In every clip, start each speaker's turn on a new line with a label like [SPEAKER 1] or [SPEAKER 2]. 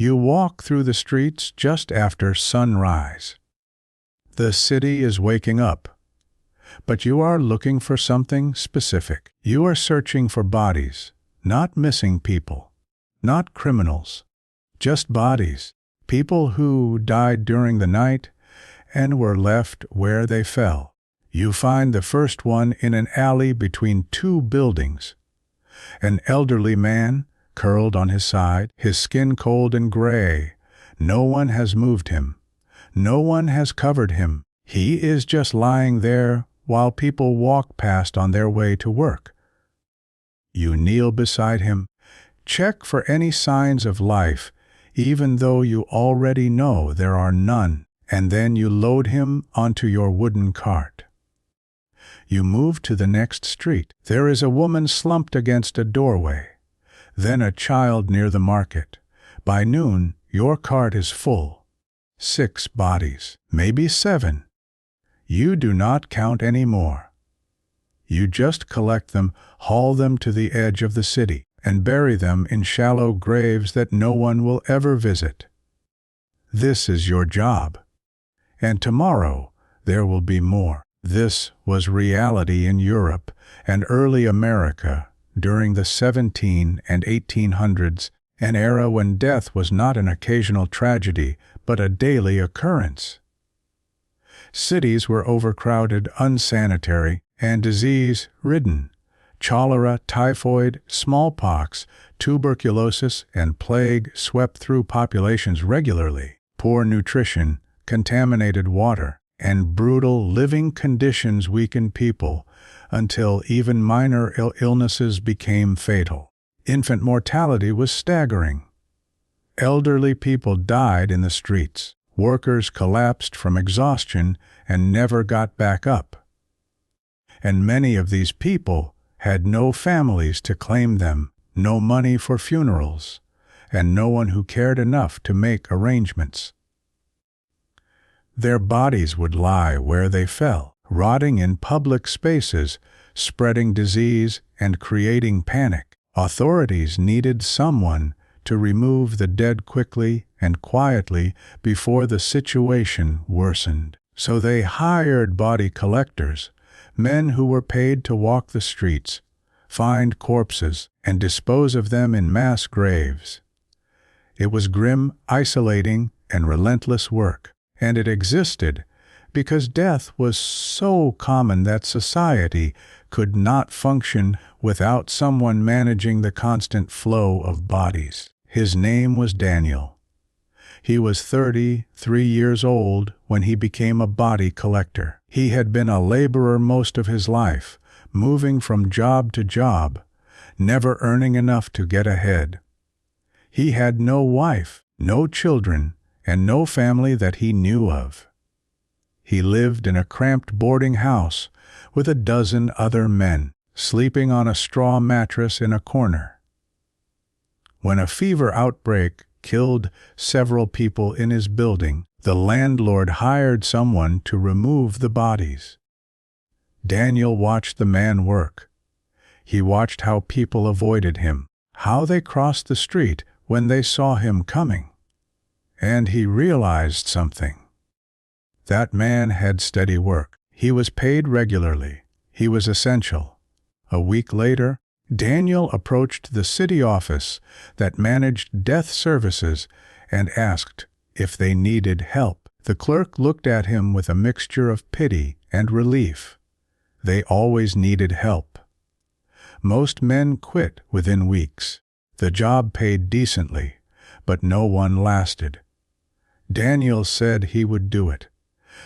[SPEAKER 1] You walk through the streets just after sunrise. The city is waking up, but you are looking for something specific. You are searching for bodies, not missing people, not criminals, just bodies, people who died during the night and were left where they fell. You find the first one in an alley between two buildings. An elderly man, curled on his side, his skin cold and gray. No one has moved him. No one has covered him. He is just lying there while people walk past on their way to work. You kneel beside him, check for any signs of life, even though you already know there are none, and then you load him onto your wooden cart. You move to the next street. There is a woman slumped against a doorway, then a child near the market. By noon, your cart is full. 6 bodies, maybe 7. You do not count any more. You just collect them, haul them to the edge of the city, and bury them in shallow graves that no one will ever visit. This is your job. And tomorrow there will be more. This was reality in Europe and early America during the 1700s and 1800s, an era when death was not an occasional tragedy but a daily occurrence. Cities were overcrowded, unsanitary, and disease-ridden. Cholera, typhoid, smallpox, tuberculosis, and plague swept through populations regularly. Poor nutrition, contaminated water, and brutal living conditions weakened people until even minor illnesses became fatal. Infant mortality was staggering. Elderly people died in the streets. Workers collapsed from exhaustion and never got back up. And many of these people had no families to claim them, no money for funerals, and no one who cared enough to make arrangements. Their bodies would lie where they fell, rotting in public spaces, spreading disease and creating panic. Authorities needed someone to remove the dead quickly and quietly before the situation worsened. So they hired body collectors, men who were paid to walk the streets, find corpses, and dispose of them in mass graves. It was grim, isolating, and relentless work, and it existed because death was so common that society could not function without someone managing the constant flow of bodies. His name was Daniel. He was 33 years old when he became a body collector. He had been a laborer most of his life, moving from job to job, never earning enough to get ahead. He had no wife, no children, and no family that he knew of. He lived in a cramped boarding house with a dozen other men, sleeping on a straw mattress in a corner. When a fever outbreak killed several people in his building, the landlord hired someone to remove the bodies. Daniel watched the man work. He watched how people avoided him, how they crossed the street when they saw him coming. And he realized something. That man had steady work. He was paid regularly. He was essential. A week later, Daniel approached the city office that managed death services and asked if they needed help. The clerk looked at him with a mixture of pity and relief. They always needed help. Most men quit within weeks. The job paid decently, but no one lasted. Daniel said he would do it.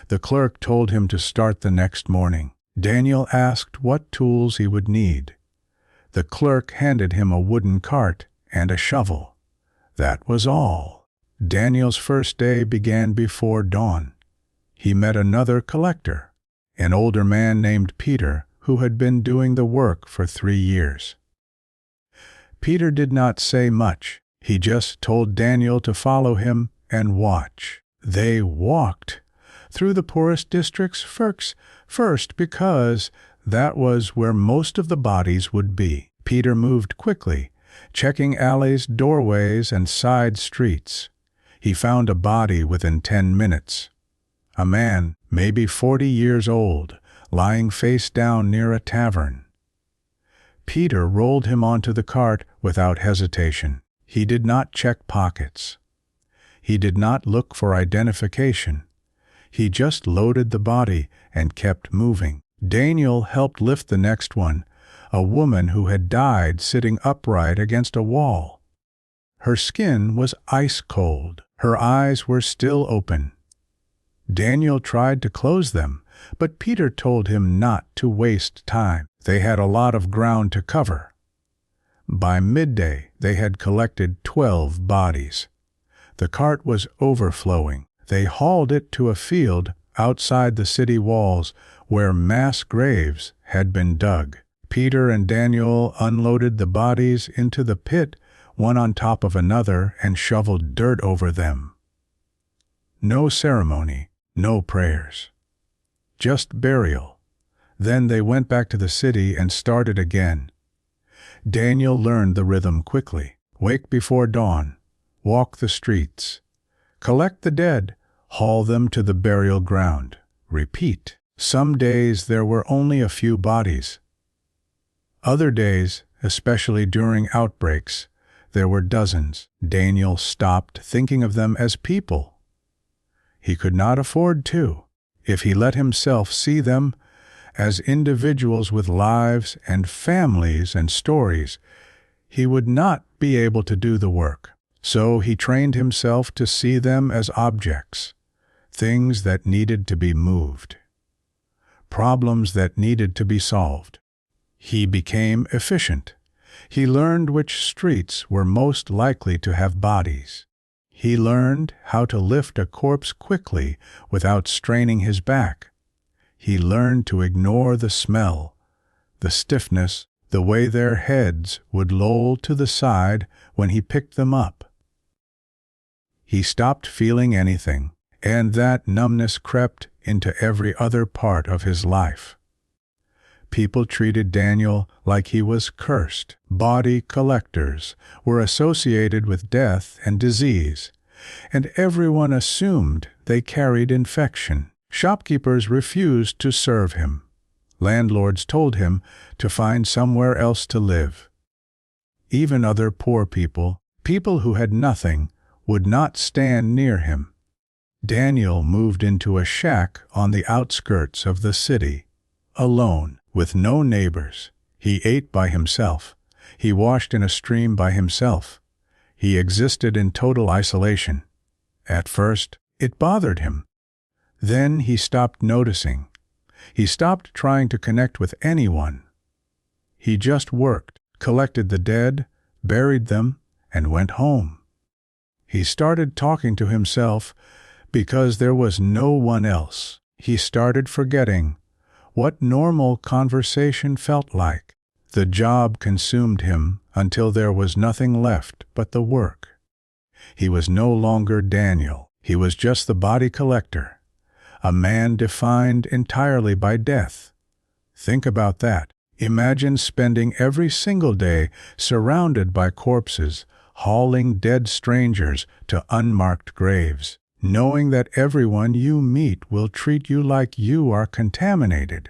[SPEAKER 1] The clerk told him to start the next morning. Daniel asked what tools he would need. The clerk handed him a wooden cart and a shovel. That was all. Daniel's first day began before dawn. He met another collector, an older man named Peter, who had been doing the work for 3 years. Peter did not say much. He just told Daniel to follow him and watch. They walked through the poorest districts first because that was where most of the bodies would be. Peter moved quickly, Checking alleys, doorways, and side streets, he found a body within 10 minutes. A man, maybe 40 years old, lying face down near a tavern. Peter rolled him onto the cart without hesitation. He did not check pockets. He did not look for identification. He just loaded the body and kept moving. Daniel helped lift the next one, a woman who had died sitting upright against a wall. Her skin was ice cold. Her eyes were still open. Daniel tried to close them, but Peter told him not to waste time. They had a lot of ground to cover. By midday, they had collected 12 bodies. The cart was overflowing. They hauled it to a field outside the city walls where mass graves had been dug. Peter and Daniel unloaded the bodies into the pit, one on top of another, and shoveled dirt over them. No ceremony, no prayers. Just burial. Then they went back to the city and started again. Daniel learned the rhythm quickly. Wake before dawn. Walk the streets. Collect the dead. Haul them to the burial ground. Repeat. Some days there were only a few bodies. Other days, especially during outbreaks, there were dozens. Daniel stopped thinking of them as people. He could not afford to. If he let himself see them as individuals with lives and families and stories, he would not be able to do the work. So he trained himself to see them as objects, things that needed to be moved, problems that needed to be solved. He became efficient. He learned which streets were most likely to have bodies. He learned how to lift a corpse quickly without straining his back. He learned to ignore the smell, the stiffness, the way their heads would loll to the side when he picked them up. He stopped feeling anything, and that numbness crept into every other part of his life. People treated Daniel like he was cursed. Body collectors were associated with death and disease, and everyone assumed they carried infection. Shopkeepers refused to serve him. Landlords told him to find somewhere else to live. Even other poor people, people who had nothing, would not stand near him. Daniel moved into a shack on the outskirts of the city, alone, with no neighbors. He ate by himself. He washed in a stream by himself. He existed in total isolation. At first, it bothered him. Then he stopped noticing. He stopped trying to connect with anyone. He just worked, collected the dead, buried them, and went home. He started talking to himself because there was no one else. He started forgetting what normal conversation felt like. The job consumed him until there was nothing left but the work. He was no longer Daniel. He was just the body collector, a man defined entirely by death. Think about that. Imagine spending every single day surrounded by corpses, hauling dead strangers to unmarked graves, knowing that everyone you meet will treat you like you are contaminated.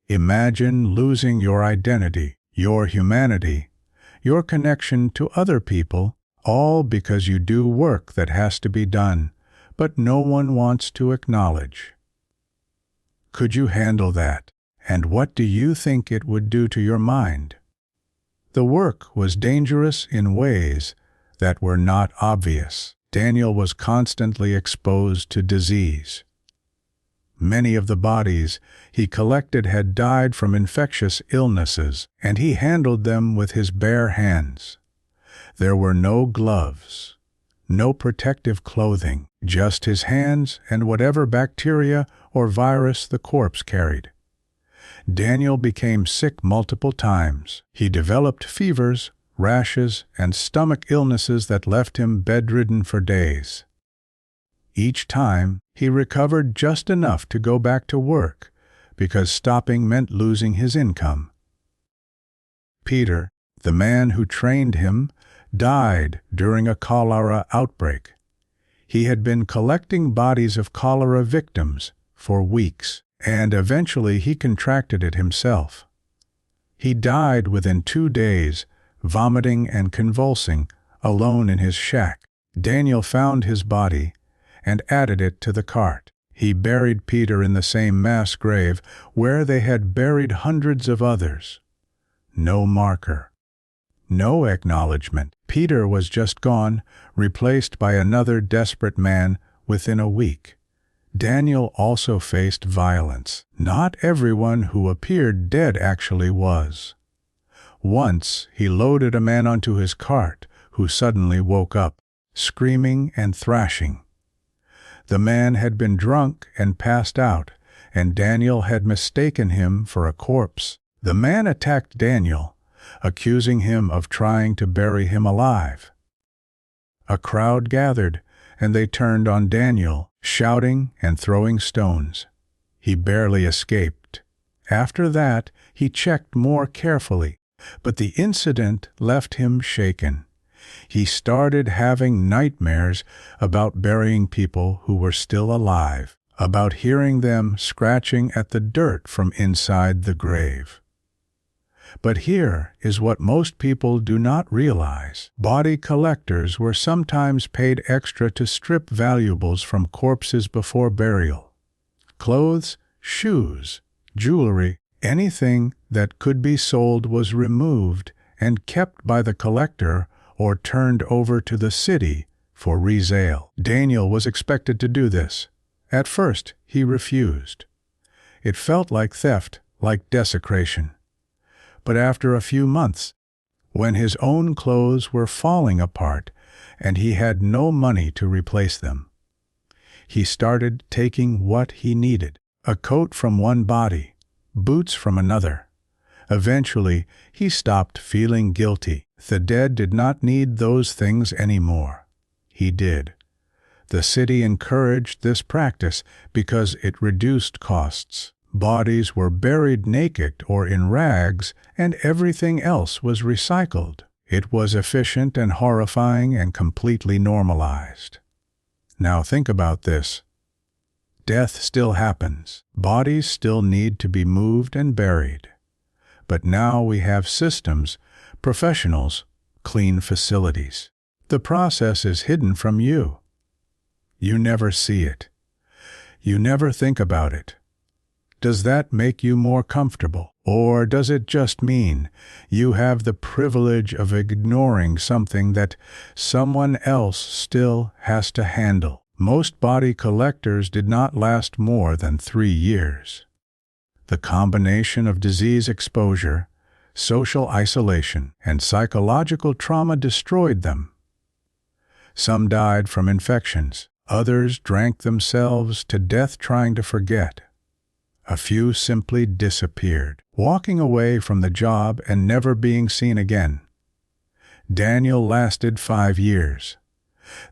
[SPEAKER 1] Imagine losing your identity, your humanity, your connection to other people, all because you do work that has to be done, but no one wants to acknowledge. Could you handle that? And what do you think it would do to your mind? The work was dangerous in ways that were not obvious. Daniel was constantly exposed to disease. Many of the bodies he collected had died from infectious illnesses, and he handled them with his bare hands. There were no gloves, no protective clothing, just his hands and whatever bacteria or virus the corpse carried. Daniel became sick multiple times. He developed fevers, rashes, and stomach illnesses that left him bedridden for days. Each time, he recovered just enough to go back to work, because stopping meant losing his income. Peter, The man who trained him died during a cholera outbreak. He had been collecting bodies of cholera victims for weeks, and eventually he contracted it himself. He died within 2 days, vomiting and convulsing, alone in his shack. Daniel found his body and added it to the cart. He buried Peter in the same mass grave where they had buried hundreds of others. No marker. No acknowledgement. Peter was just gone, replaced by another desperate man within a week. Daniel also faced violence. Not everyone who appeared dead actually was. Once he loaded a man onto his cart who suddenly woke up, screaming and thrashing. The man had been drunk and passed out, and Daniel had mistaken him for a corpse. The man attacked Daniel, accusing him of trying to bury him alive. A crowd gathered, and they turned on Daniel, shouting and throwing stones. He barely escaped. After that, he checked more carefully, but the incident left him shaken. He started having nightmares about burying people who were still alive, about hearing them scratching at the dirt from inside the grave. But here is what most people do not realize. Body collectors were sometimes paid extra to strip valuables from corpses before burial. Clothes, shoes, jewelry, anything that could be sold was removed and kept by the collector or turned over to the city for resale. Daniel was expected to do this. At first, he refused. It felt like theft, like desecration. But after a few months, when his own clothes were falling apart and he had no money to replace them, he started taking what he needed: a coat from one body, boots from another. Eventually, he stopped feeling guilty. The dead did not need those things anymore. He did. The city encouraged this practice because it reduced costs. Bodies were buried naked or in rags, and everything else was recycled. It was efficient and horrifying and completely normalized. Now think about this. Death still happens. Bodies still need to be moved and buried. But now we have systems, professionals, clean facilities. The process is hidden from you. You never see it. You never think about it. Does that make you more comfortable? Or does it just mean you have the privilege of ignoring something that someone else still has to handle? Most body collectors did not last more than 3 years. The combination of disease exposure, social isolation, and psychological trauma destroyed them. Some died from infections. Others drank themselves to death trying to forget. A few simply disappeared, walking away from the job and never being seen again. Daniel lasted 5 years.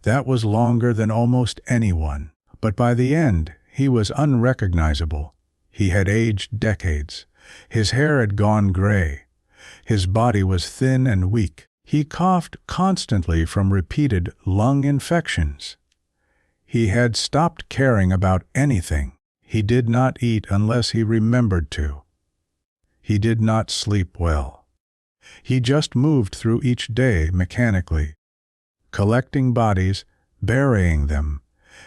[SPEAKER 1] That was longer than almost anyone, but by the end, he was unrecognizable. He had aged decades. His hair had gone gray. His body was thin and weak. He coughed constantly from repeated lung infections. He had stopped caring about anything. He did not eat unless he remembered to. He did not sleep well. He just moved through each day mechanically, collecting bodies, burying them,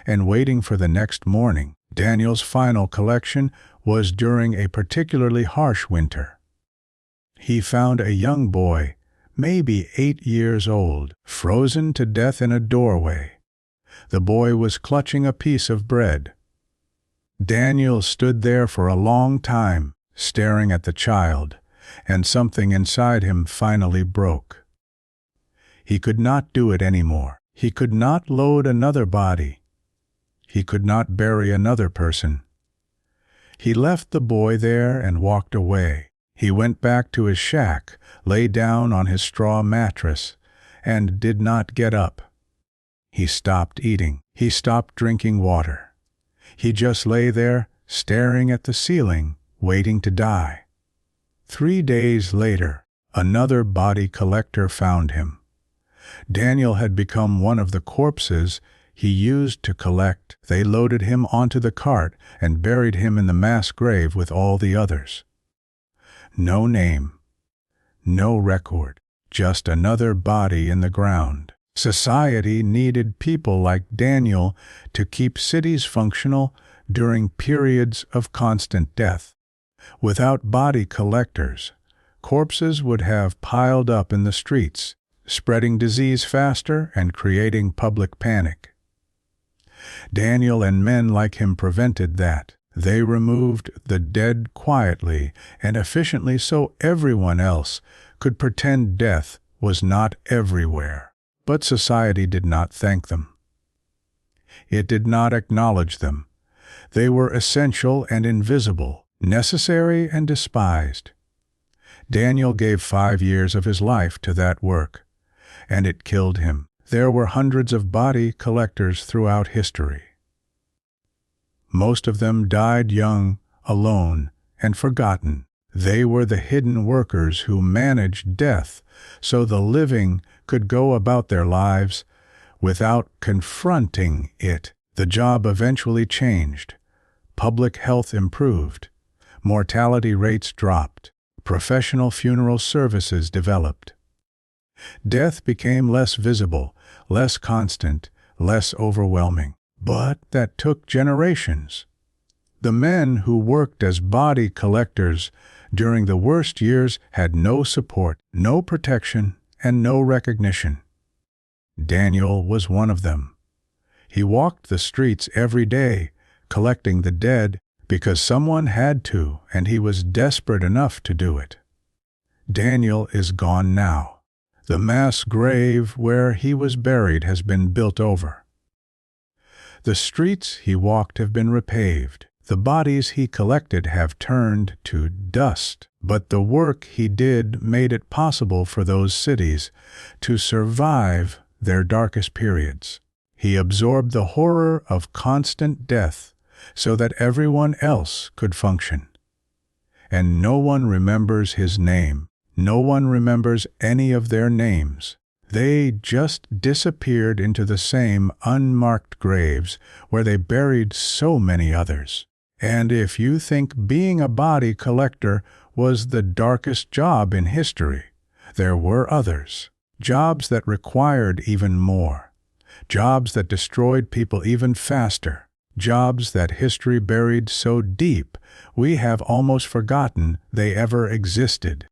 [SPEAKER 1] and waiting for the next morning. Daniel's final collection was during a particularly harsh winter. He found a young boy, maybe 8 years old, frozen to death in a doorway. The boy was clutching a piece of bread. Daniel stood there for a long time, staring at the child, and something inside him finally broke. He could not do it anymore. He could not load another body. He could not bury another person. He left the boy there and walked away. He went back to his shack, lay down on his straw mattress, and did not get up. He stopped eating. He stopped drinking water. He just lay there, staring at the ceiling, waiting to die. 3 days later, Another body collector found him. Daniel had become one of the corpses he used to collect. They loaded him onto the cart and buried him in the mass grave with all the others. No name, no record, just another body in the ground. Society needed people like Daniel to keep cities functional during periods of constant death. Without body collectors, corpses would have piled up in the streets, spreading disease faster and creating public panic. Daniel and men like him prevented that. They removed the dead quietly and efficiently so everyone else could pretend death was not everywhere. But society did not thank them. It did not acknowledge them. They were essential and invisible, necessary and despised. Daniel gave 5 years of his life to that work, and it killed him. There were hundreds of body collectors throughout history. Most of them died young, alone, and forgotten. They were the hidden workers who managed death so the living could go about their lives without confronting it. The job eventually changed. Public health improved. Mortality rates dropped. Professional funeral services developed. Death became less visible, less constant, less overwhelming. But that took generations. The men who worked as body collectors during the worst years had no support, no protection, and no recognition. Daniel was one of them. He walked the streets every day, collecting the dead because someone had to, and he was desperate enough to do it. Daniel is gone now. The mass grave where he was buried has been built over. The streets he walked have been repaved. The bodies he collected have turned to dust. But the work he did made it possible for those cities to survive their darkest periods. He absorbed the horror of constant death so that everyone else could function. And no one remembers his name. No one remembers any of their names. They just disappeared into the same unmarked graves where they buried so many others. And if you think being a body collector was the darkest job in history, there were others. Jobs that required even more. Jobs that destroyed people even faster. Jobs that history buried so deep we have almost forgotten they ever existed.